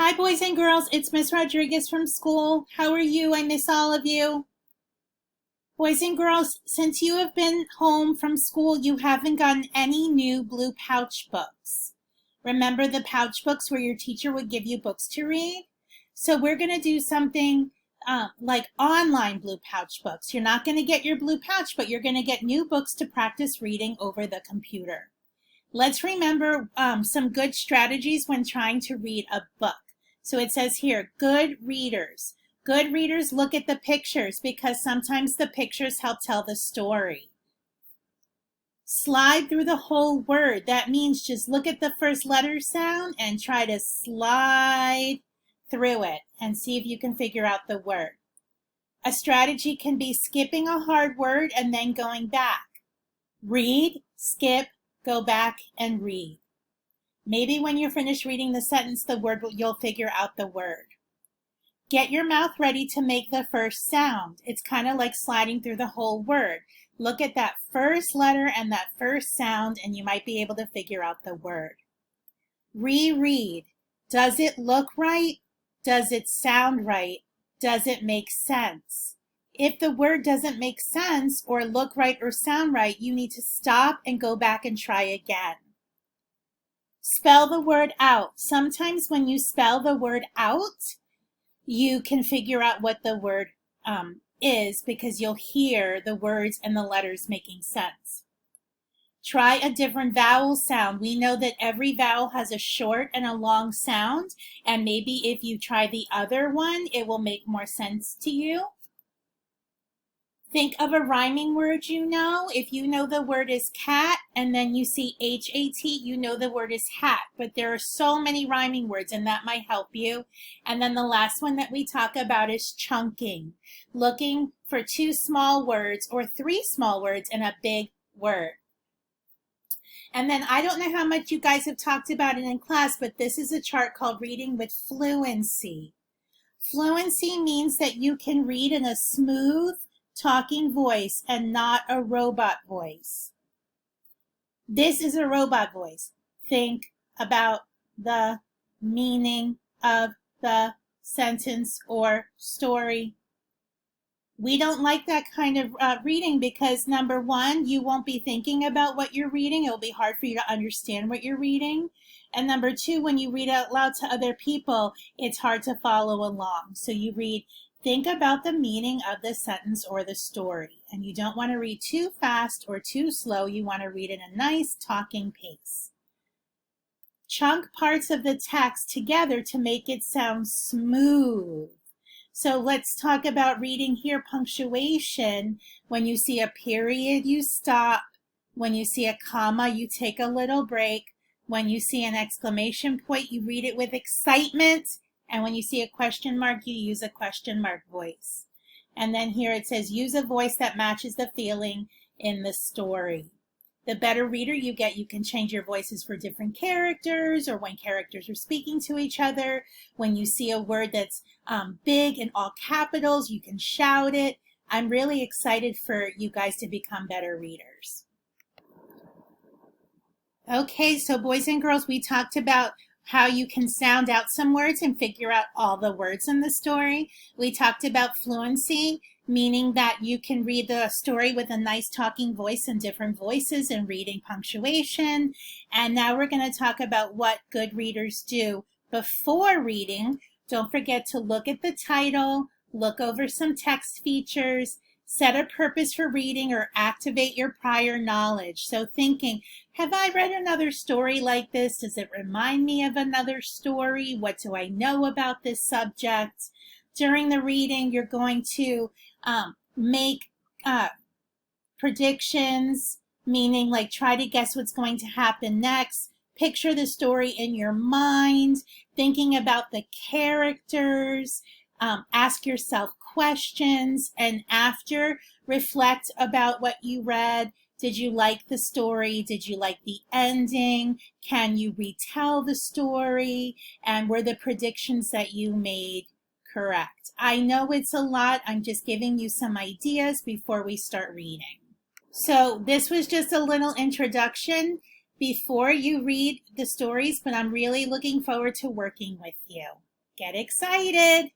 Hi, boys and girls. It's Miss Rodriguez from school. How are you? I miss all of you. Boys and girls, since you have been home from school, you haven't gotten any new blue pouch books. Remember the pouch books where your teacher would give you books to read? So we're going to do something like online blue pouch books. You're not going to get your blue pouch, but you're going to get new books to practice reading over the computer. Let's remember some good strategies when trying to read a book. So it says here, good readers. Good readers look at the pictures because sometimes the pictures help tell the story. Slide through the whole word. That means just look at the first letter sound and try to slide through it and see if you can figure out the word. A strategy can be skipping a hard word and then going back. Read, skip, go back, and read. Maybe when you're finished reading the sentence, you'll figure out the word. Get your mouth ready to make the first sound. It's kind of like sliding through the whole word. Look at that first letter and that first sound, and you might be able to figure out the word. Reread. Does it look right? Does it sound right? Does it make sense? If the word doesn't make sense or look right or sound right, you need to stop and go back and try again. Spell the word out. Sometimes when you spell the word out, you can figure out what the word is because you'll hear the words and the letters making sense. Try a different vowel sound. We know that every vowel has a short and a long sound, and maybe if you try the other one, it will make more sense to you. Think of a rhyming word you know. If you know the word is cat and then you see H-A-T, you know the word is hat. But there are so many rhyming words and that might help you. And then the last one that we talk about is chunking. Looking for 2 small words or 3 small words in a big word. And then I don't know how much you guys have talked about it in class, but this is a chart called Reading with Fluency. Fluency means that you can read in a smooth, talking voice and not a robot voice. This is a robot voice. Think about the meaning of the sentence or story. We don't like that kind of reading because number one, you won't be thinking about what you're reading. It'll be hard for you to understand what you're reading. And number two, when you read out loud to other people, it's hard to follow along. So you read, think about the meaning of the sentence or the story. And you don't want to read too fast or too slow. You want to read in a nice talking pace. Chunk parts of the text together to make it sound smooth. So let's talk about reading here. Punctuation. When you see a period, you stop. When you see a comma, you take a little break. When you see an exclamation point, you read it with excitement. And when you see a question mark, you use a question mark voice. And then here it says, use a voice that matches the feeling in the story. The better reader you get, you can change your voices for different characters or when characters are speaking to each other. When you see a word that's big in all capitals, you can shout it. I'm really excited for you guys to become better readers. Okay, so boys and girls, we talked about how you can sound out some words and figure out all the words in the story. We talked about fluency, meaning that you can read the story with a nice talking voice and different voices and reading punctuation. And now we're going to talk about what good readers do before reading. Don't forget to look at the title, look over some text features, set a purpose for reading or activate your prior knowledge. So thinking, have I read another story like this? Does it remind me of another story? What do I know about this subject? During the reading, you're going to make predictions, meaning like try to guess what's going to happen next. Picture the story in your mind, thinking about the characters. Ask yourself questions, and after, reflect about what you read. Did you like the story? Did you like the ending? Can you retell the story? And were the predictions that you made correct? I know it's a lot. I'm just giving you some ideas before we start reading. So this was just a little introduction before you read the stories, but I'm really looking forward to working with you. Get excited.